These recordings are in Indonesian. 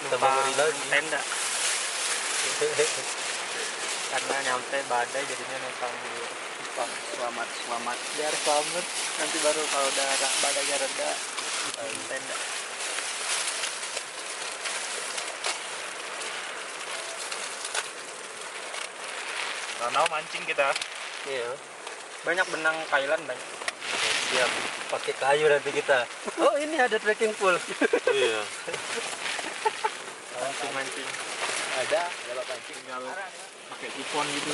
numpang lagi tenda karena nyampe badai jadinya numpang dulu. Selamat biar selamat, nanti baru kalau udah badainya reda bikin tenda. Ranau mancing kita. Iya, banyak benang kailan banyak. siap pakai kayu nanti kita. Oh ini ada trekking pool. Iya. Mancing ada pancing tinggal pakai sifon gitu.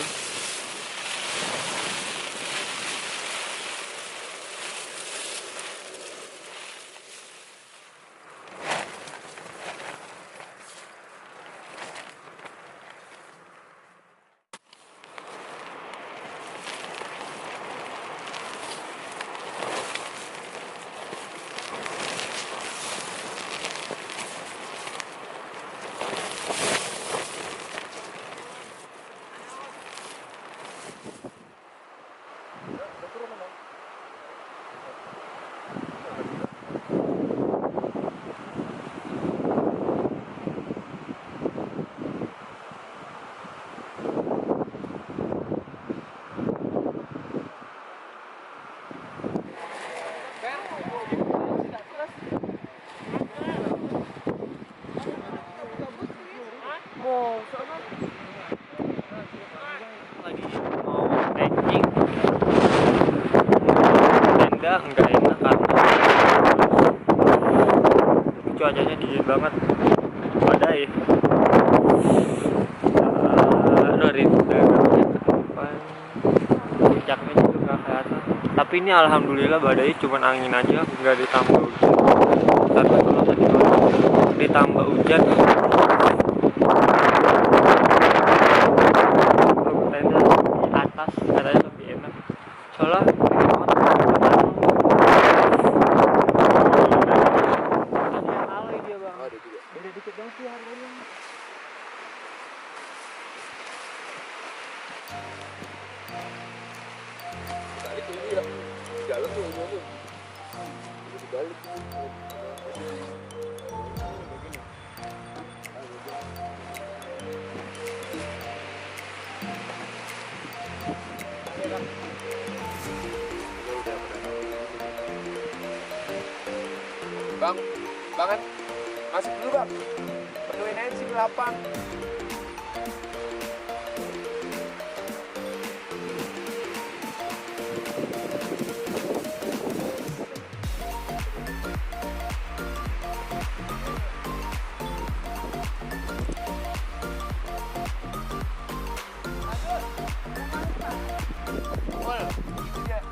Lagi mau camping, tenda nggak enak karena cuacanya dingin banget, badai. Dari depan puncaknya juga nggak kelihatan. Tapi ini alhamdulillah badai cuman angin aja, nggak ditambah hujan. Tapi kalau tadi ditambah hujan, tenda di atas katanya lebih enak. Soalnya alay dia bang. ada juga Beda dikit dong sih harganya. balik tuh ya jalan tuh balik bang kan masuk dulu bang menuin aja sih lapang.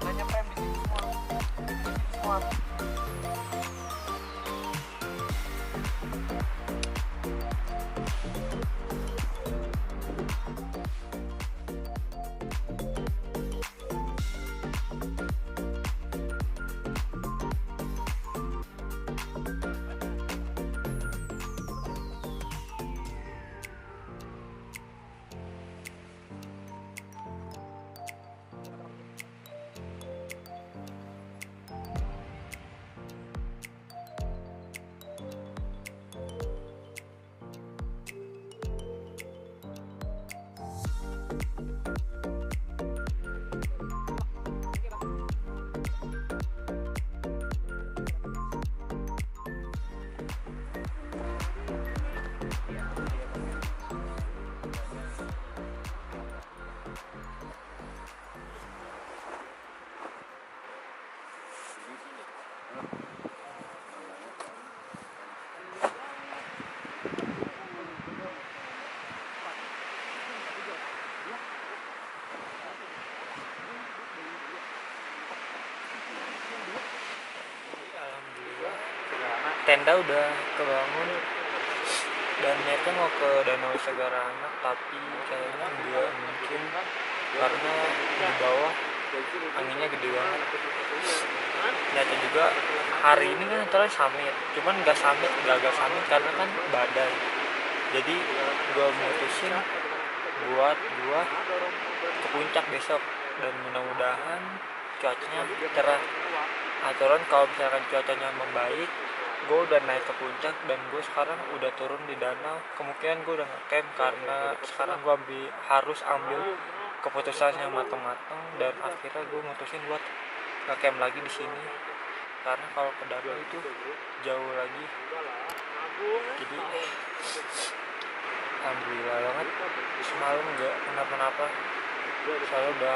Nanya prem di sini semua. Alhamdulillah tenda udah kebangun dan niatnya mau ke Danau Segara Anak, tapi kayaknya nggak mungkin karena di bawah anginnya gede banget. Niatnya juga hari ini kan antara summit, cuman nggak gagal summit karena kan badai. Jadi gua mutusin buat gua ke puncak besok dan mudah-mudahan cuacanya cerah. Aturan kalau misalkan cuacanya membaik, gue udah naik ke puncak dan gue sekarang udah turun di danau. Kemungkinan gue udah ngecamp karena sekarang gue harus ambil keputusan yang matang-matang, dan akhirnya gue mutusin buat ngecamp lagi di sini karena kalau ke danau itu jauh lagi. Jadi alhamdulillah banget semalam nggak kenapa-napa, saya udah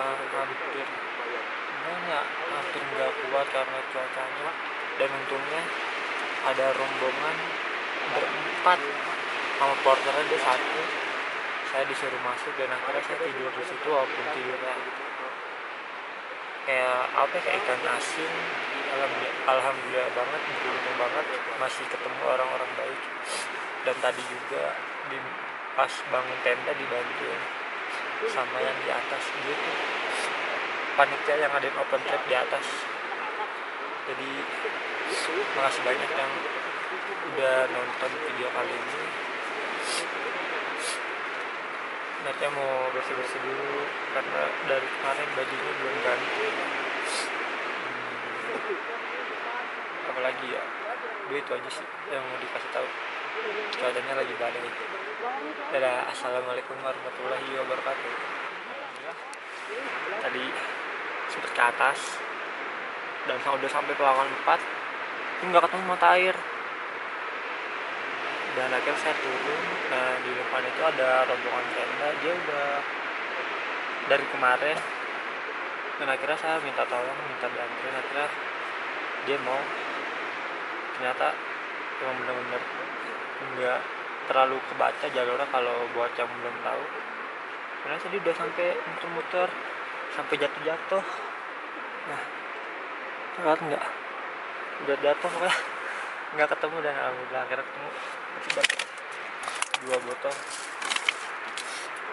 hampir nggak kuat karena cuacanya, dan untungnya ada rombongan berempat sama porternya dia satu, saya disuruh masuk dan akhirnya saya tidur di situ walaupun tidurnya kayak ikan asin. Alhamdulillah banget, beruntung banget masih ketemu orang-orang baik, dan tadi juga pas bangun tenda dibantuin sama yang di atas gitu, panitia yang ngadain open trip di atas. Jadi makasih banyak yang udah nonton video kali ini. Netnya mau bersih-bersih dulu karena dari kemarin bajunya belum ganti. Apalagi ya, itu aja sih yang mau dikasih tahu. Cuacanya lagi badai. Dadah, assalamualaikum warahmatullahi wabarakatuh. Tadi sempat ke atas dan udah sampai pelawan 4, tapi nggak ketemu mata air. Dan akhirnya saya turun. Nah, di depan itu ada rombongan tenda, dia udah dari kemarin, dan akhirnya saya minta tolong, minta dianterin. Akhirnya dia mau. Ternyata emang bener-bener nggak terlalu kebaca jalurnya kalau buat yang belum tahu. Karena tadi udah sampai muter-muter sampai jatuh-jatuh. Nah, telat nggak? Udah jatuh lah, nggak ketemu, dan alhamdulillah akhirnya ketemu. Dapat 2 botol,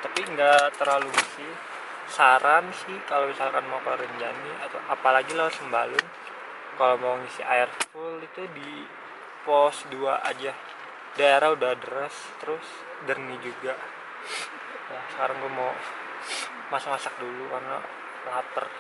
tapi nggak terlalu bersih. Saran sih kalau misalkan mau ke Rinjani atau apalagi lewat Sembalun, kalau mau ngisi air full itu di pos 2 aja. Daerah udah deras, terus jernih juga. Nah, sekarang gue mau masak-masak dulu karena lapar.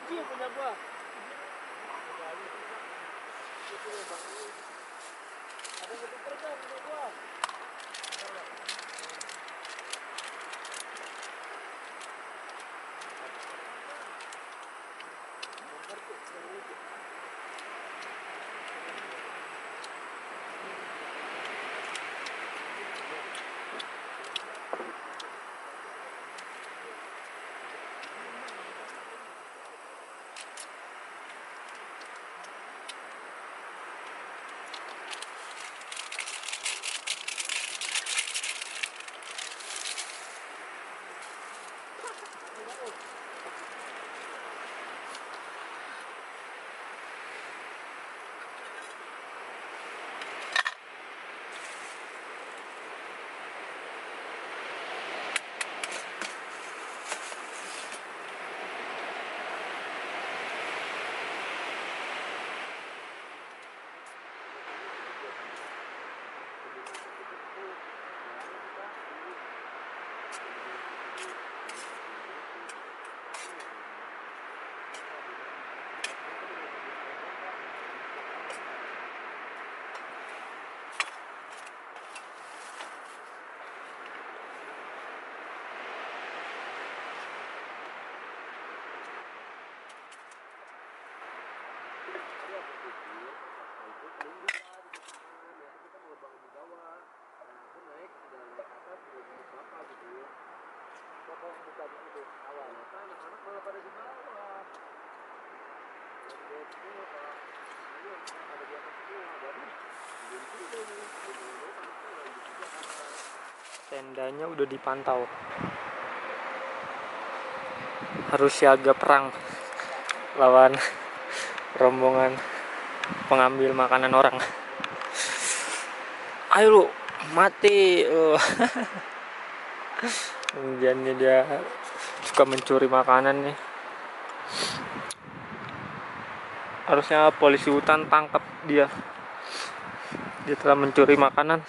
Punya gua. Ada ketuker kan punya gua. Tendanya udah dipantau, harus siaga perang lawan rombongan pengambil makanan orang. Ayo lu mati lu. Kemudiannya dia suka mencuri makanan nih. Harusnya polisi hutan tangkap dia. Dia telah mencuri makanan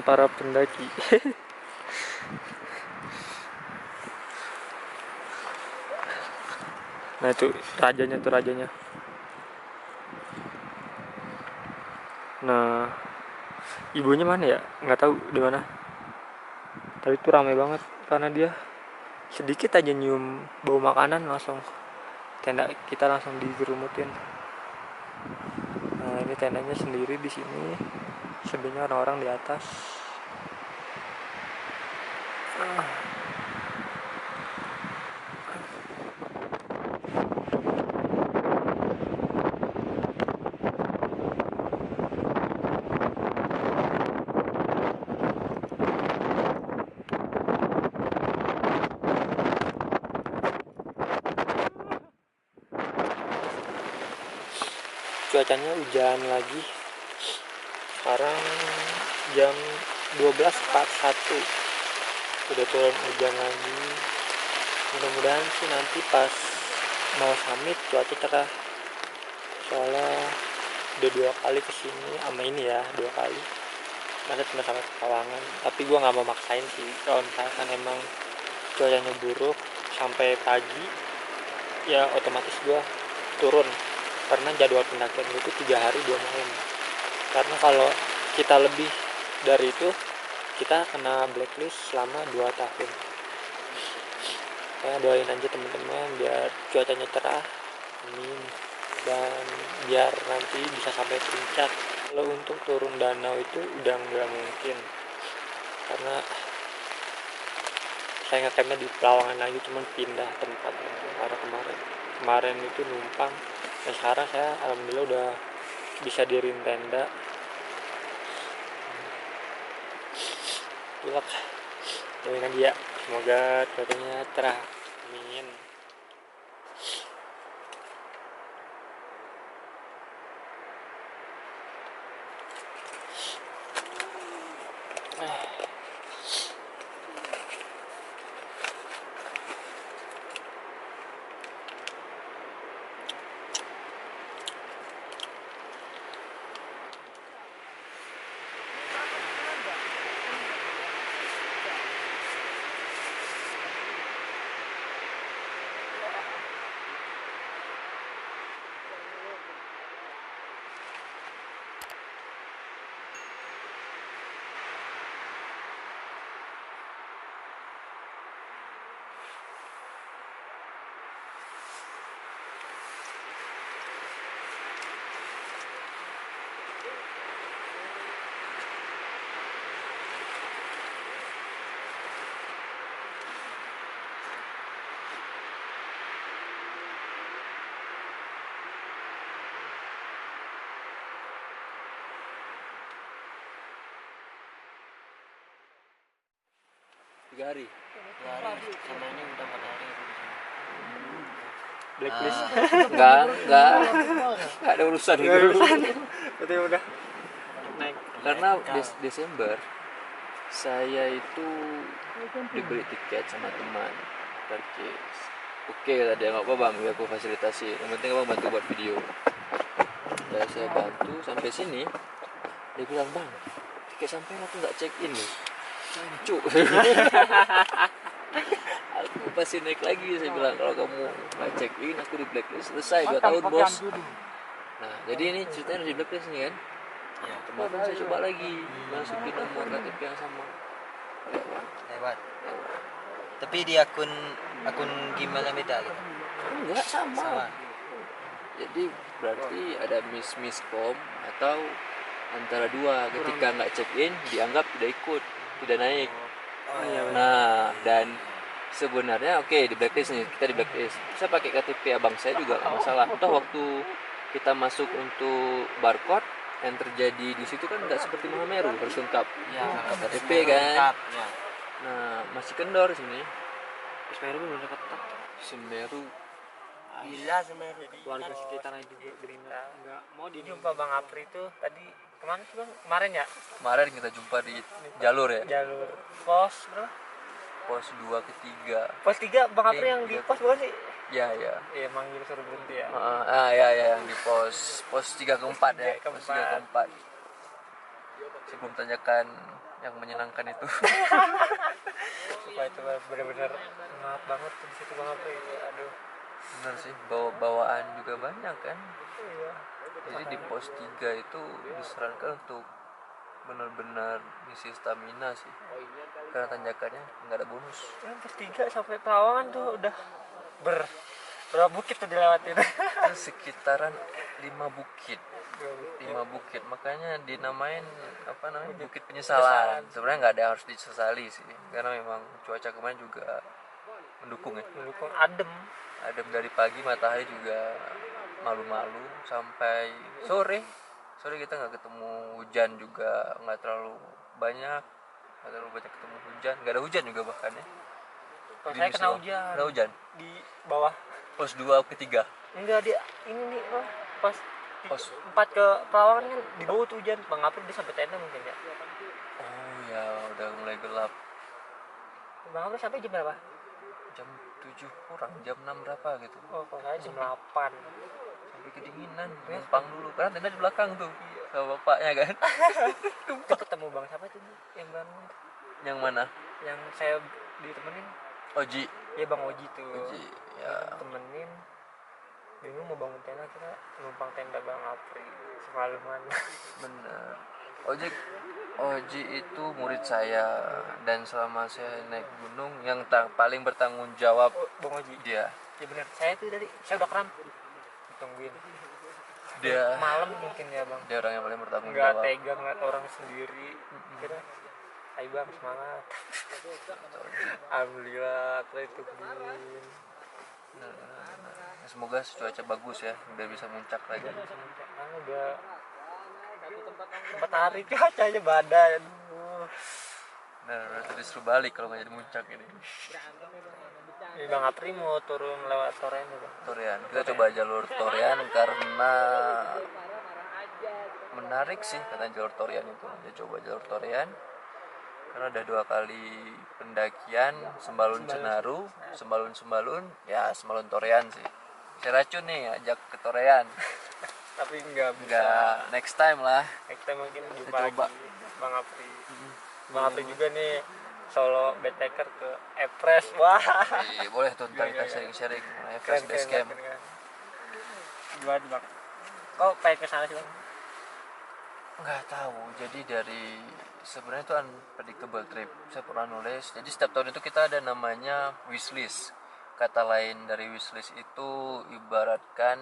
para pendaki. Nah itu rajanya. Nah ibunya mana ya, nggak tahu di mana. Tapi itu ramai banget karena dia sedikit aja nyium bau makanan langsung tenda kita langsung digerumutin. Nah ini tendanya sendiri di sini, sebenarnya orang-orang di atas. Cuacanya hujan lagi. Sekarang jam 12.41 udah turun hujan lagi. Mudah-mudahan sih nanti pas mau summit cuaca cerah, soalnya udah 2 kali kesini sama ini ya, 2 kali masa cuma sampai Pekalongan. Tapi gue nggak mau maksain sih, kalau misalkan emang cuacanya buruk sampai pagi ya otomatis gue turun, karena jadwal pendakian itu 3 hari 2 malam. Karena kalau kita lebih dari itu kita kena blacklist selama 2 tahun. Saya doain aja teman-teman biar cuacanya cerah, amin, dan biar nanti bisa sampai puncak. Kalau untuk turun danau itu udah nggak mungkin, karena saya ngecampnya di Pelawangan lagi, cuman pindah tempat karena kemarin itu numpang. Dan sekarang saya alhamdulillah udah bisa diriin tenda. Tulak doain aja ya, semoga cuacanya cerah, amin. Tiga hari. Sama ini udah 4 hari blacklist. Enggak ada urusan itu. Berarti udah naik. Karena Desember saya itu dibeli tiket sama teman Turkish. Oke tadi nggak apa bang, ya aku fasilitasi. Yang penting abang bantu buat video. Ya saya bantu sampai sini. Dia bilang bang, tiket sampai aku nggak check in loh. Cancuk. Aku pasti naik lagi. Saya bilang kalau kamu nggak check in aku di blacklist, selesai 2 tahun bos. Nah jadi ini ceritanya harus di blacklist nih kan. Ya, Kemarin saya coba lagi masukin nomor KTP yang sama. Lewat. Tapi di akun Gmail yang beda gitu. Enggak sama. Jadi berarti ada miskom atau antara dua. Ketika nggak check in dianggap tidak ikut, tidak naik. Oh iya. Nah dan sebenarnya oke, di blacklist nih, kita di blacklist. Saya pakai KTP abang saya juga nggak masalah. Toh waktu kita masuk untuk barcode, yang terjadi di situ kan nggak seperti Mahameru, harus lengkap. Ya, Lengkap KTP lengkap, kan. ya. Nah, masih kendor sini. Semeru bener ketat. Semeru. Gila Semeru. Warga sekitarnya juga gerindra. Enggak mau dijumpa Bang Apri itu tadi kemana sih Bang? Kemarin ya? Kemarin kita jumpa di jalur ya, Jalur pos berapa? pos 2 ke 3. Pos 3 Bang Apri yang di pos bukan sih? Ya, ya. Iya manggil suruh berhenti ya. Ya, ya, yang di pos 3 ke 4 ya, Tiga ke pos 3 ke 4. Sebelum tanyakan yang menyenangkan itu. Supaya itu benar-benar ngap banget tuh di situ Bang Apri. Aduh. Bener sih, bawaan juga banyak kan. Iya. Jadi di pos 3 itu disarankan untuk benar-benar ngisi stamina sih, karena tanjakannya nggak ada bonus. Yang pos 3 sampai Pelawangan tuh udah berapa bukit tuh dilewatin. Itu sekitaran 5 bukit, 5 bukit, makanya dinamain apa namanya, bukit penyesalan. Sebenarnya nggak ada yang harus disesali sih, karena memang cuaca kemarin juga mendukung ya. Mendukung adem. Adem dari pagi, matahari juga malu-malu sampai sore kita nggak ketemu hujan juga, nggak terlalu banyak ketemu hujan, nggak ada hujan juga bahkan ya. Kalau Di saya Nusa kena Loh. hujan Kena hujan di bawah. pos 2 ke 3. Enggak dia ini nih pas Pos 4 ke Pelawangan kan di bawah tuh hujan. Bang Apri dia sampai tenda mungkin ya. oh ya, udah mulai gelap. Bang Apri sampai jam berapa? Jam 7 kurang, jam 6 berapa gitu. Oh kalau saya jam 8. Sampai kedinginan, numpang dulu karena tenda di belakang tuh sama bapaknya kan. Itu ketemu Bang siapa tuh yang bangun? Yang mana? Yang saya ditemenin. Oji. Ya Bang Oji tuh. Oji ya. Temenin. Bingung mau bangun tenda, kita numpang tenda Bang Apri semalaman. Bener. Oji itu murid saya, dan selama saya naik gunung yang paling bertanggung jawab Oh, Bang Oji. dia. Ya benar. Saya tuh saya udah kram. Tungguin. Dia Malam mungkin ya Bang. dia orang yang paling bertanggung Nggak jawab. tega ngeliat orang sendiri. Kira ayo Bang semangat. Alhamdulillah kita ditungguin. Semoga cuaca bagus ya, biar bisa muncak lagi. Udah 4 hari cuacanya badai. Aduh. Nah, berarti disuruh balik kalau nggak jadi muncak ini. Ini Bang Apri mau turun lewat Toren ya Bang? Torian, kita coba jalur Torian karena menarik sih katanya jalur Torian itu. Dia coba jalur Torian karena udah 2 kali pendakian, Sembalun Senaru, Sembalun ya Sembalun Torian sih. Saya racun nih ajak ke Torian. Tapi nggak bisa. Enggak, next time lah. Kita mungkin jumpa Kita coba. lagi Bang Apri. Bang Apri juga nih solo backpacker ke Everest. Wah. Iya, boleh tuh ntar kita sharing-sharing Everest Base Camp. keren. Gimana Bang? Kok pengen ke sana sih Bang? Nggak tahu, jadi dari sebenarnya itu unpredictable trip. Saya pernah nulis, jadi setiap tahun itu kita ada namanya wishlist. Kata lain dari wishlist itu ibaratkan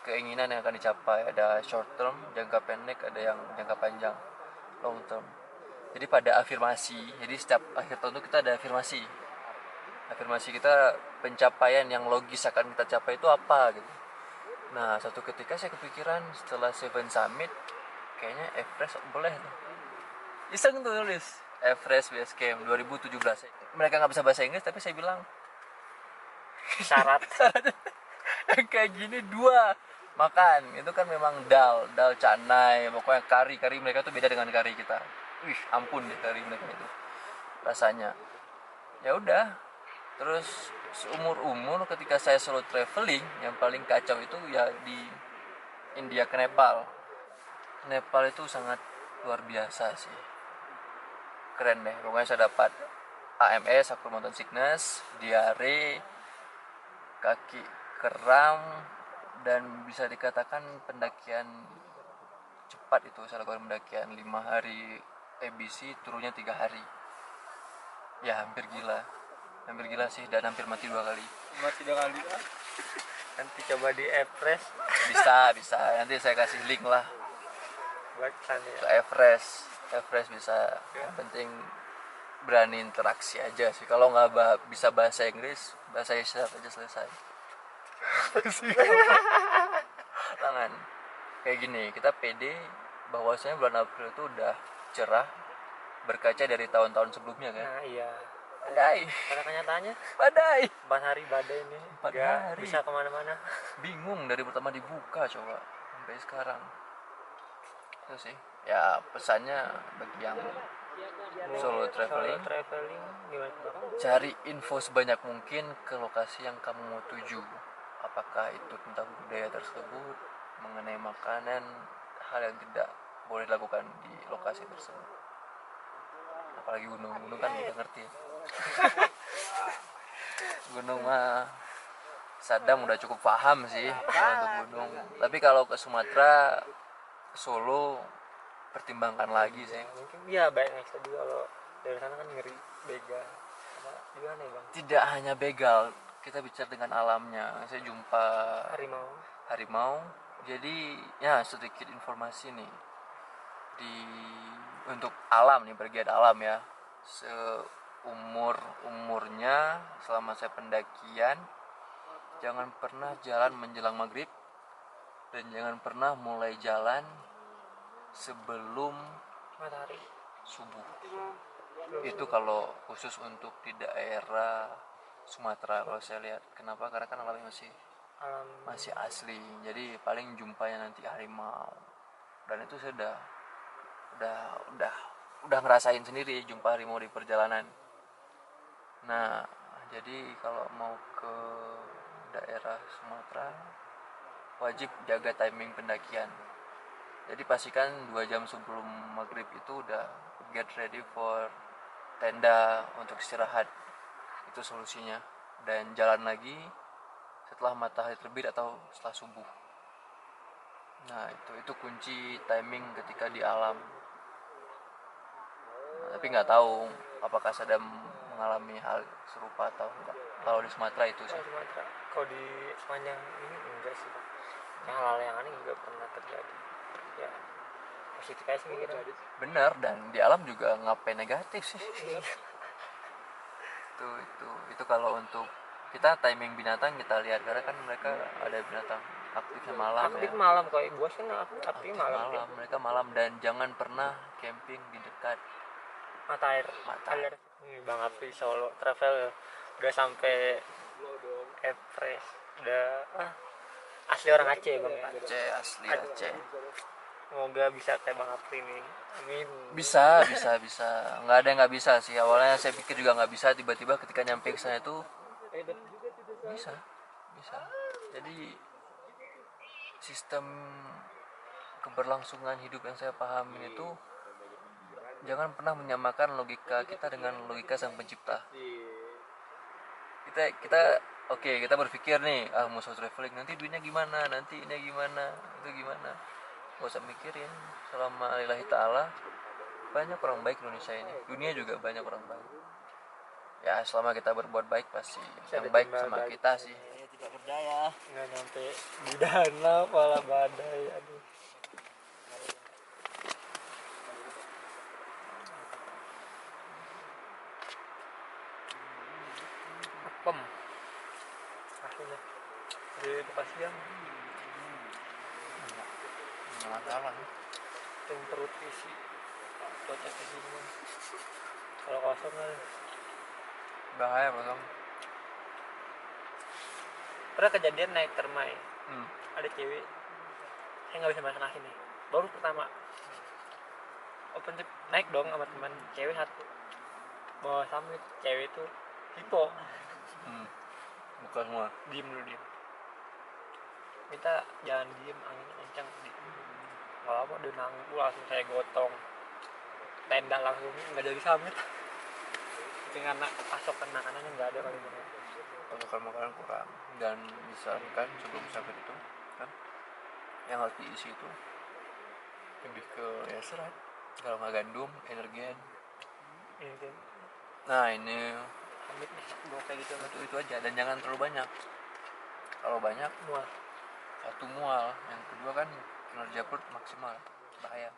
keinginan yang akan dicapai. Ada short term, jangka pendek, ada yang jangka panjang, long term. Jadi pada afirmasi, jadi setiap akhir tahun itu kita ada afirmasi. Afirmasi kita pencapaian yang logis akan kita capai itu apa gitu. Nah, satu ketika saya kepikiran setelah Seven Summit, kayaknya Everest boleh tuh. Iseng tuh nulis Everest Base Camp 2017. Mereka nggak bisa bahasa Inggris, tapi saya bilang Syarat. yang kayak gini 2 makan. Itu kan memang dal canai, pokoknya kari mereka tuh beda dengan kari kita. Wih, ampun deh kari mereka itu rasanya. Ya udah. Terus seumur ketika saya solo traveling, yang paling kacau itu ya di India ke Nepal. Nepal itu sangat luar biasa sih, keren deh. Pokoknya saya dapat AMS, Acute Mountain Sickness, diare, kaki kram, dan bisa dikatakan pendakian cepat itu. Saya lakukan pendakian 5 hari EBC, turunnya 3 hari. Ya hampir gila sih, dan hampir mati 2 kali. Mati 2 kali. Nanti coba di Everest. Bisa nanti saya kasih link lah Buat sana ke ya. Everest bisa. Yang penting berani interaksi aja sih. Kalau nggak bisa bahasa Inggris, bahasa isyarat aja selesai. Tangan kayak gini, kita pede bahwasanya bulan April itu udah cerah berkaca dari tahun-tahun sebelumnya kan. Nah iya, Badai, pada kenyataannya badai, 4 hari badai ini 4 nggak hari. bisa kemana-mana. Bingung dari pertama dibuka coba sampai sekarang. Itu sih ya pesannya bagi yang solo traveling, Gimana tuh? cari info sebanyak mungkin ke lokasi yang kamu mau tuju. Apakah itu tentang budaya tersebut, mengenai makanan, hal yang tidak boleh dilakukan di lokasi tersebut. Apalagi gunung kan udah ngerti ya. Gunung mah Sadam udah cukup paham sih kalau untuk gunung. Tapi kalau ke Sumatera, Solo, pertimbangkan lagi sih. Mungkin ya baik next tadi kalau dari sana kan ngeri begal apa gimana ya bang, Tidak hanya begal, kita bicara dengan alamnya. Saya jumpa harimau. Jadi ya sedikit informasi nih di untuk alam nih, bagian alam ya. Umurnya selama saya pendakian, jangan pernah jalan menjelang maghrib dan jangan pernah mulai jalan sebelum matahari subuh. Itu kalau khusus untuk di daerah Sumatera kalau saya lihat. Kenapa? Karena kan alamnya alam masih asli. Jadi paling jumpanya nanti harimau. Dan itu saya udah ngerasain sendiri jumpa harimau di perjalanan. Nah, jadi kalau mau ke daerah Sumatera wajib jaga timing pendakian. Jadi pastikan 2 jam sebelum maghrib itu udah get ready for tenda untuk istirahat. Itu solusinya. Dan jalan lagi setelah matahari terbit atau setelah subuh. Nah itu kunci timing ketika di alam. Nah, tapi nggak tahu apakah Sadam mengalami hal serupa atau enggak. Kalau di Sumatera itu sih. Sumatera kalau di sepanjang ini enggak sih, yang hal yang aneh juga pernah terjadi ya, positif aja sih gitu. Bener, dan di alam juga ngapain negatif sih. itu kalau untuk kita timing binatang kita lihat, karena kan mereka ada binatang aktifnya malam aktif ya. malam kayak gua sih aktif malam, Mereka malam. Dan jangan pernah camping di dekat mata air. Ini Bang Apri Solo travel udah sampai Everest, udah asli orang Aceh bang ya. Aceh, asli Aceh. Semoga bisa kayak Bang Apri nih, amin. Bisa nggak ada yang nggak bisa sih. Awalnya saya pikir juga nggak bisa, tiba-tiba ketika nyampe ke sana itu bisa. Jadi sistem keberlangsungan hidup yang saya pahami itu jangan pernah menyamakan logika kita dengan logika sang pencipta. Kita oke, kita berpikir nih, mau solo traveling nanti duitnya gimana, nanti ini gimana, itu gimana. Gak usah mikirin, selama lillahi ta'ala banyak orang baik Indonesia ini, dunia juga banyak orang baik ya. Selama kita berbuat baik pasti yang baik sama baik. Kita sih Tidak berdaya. Nggak nyampe di danau malah badai, aduh. Apem akhirnya di tempat siang nggak masalah. yang perut isi cuaca di sini kalau kosong kan Bahaya bang. pernah kejadian naik termai, Hmm. ada cewek saya nggak bisa makan nasi nih, baru pertama open trip naik dong sama teman cewek satu bawa summit, cewek itu hipo, Buka semua. diem dulu, minta jangan diem, angin kencang, nggak lama udah nanggu langsung saya gotong tenda, langsung nggak jadi summit dengan pasokan makanannya nggak ada kali ini. Pasokan makanan kurang, dan disarankan sebelum sampai itu kan yang harus diisi itu lebih ke ya serat, kalau nggak gandum, energen. Ini kan Nah ini summit nih bawa kayak gitu itu aja, dan jangan terlalu banyak. Kalau banyak mual. satu mual, yang kedua kan kinerja perut maksimal, bahaya.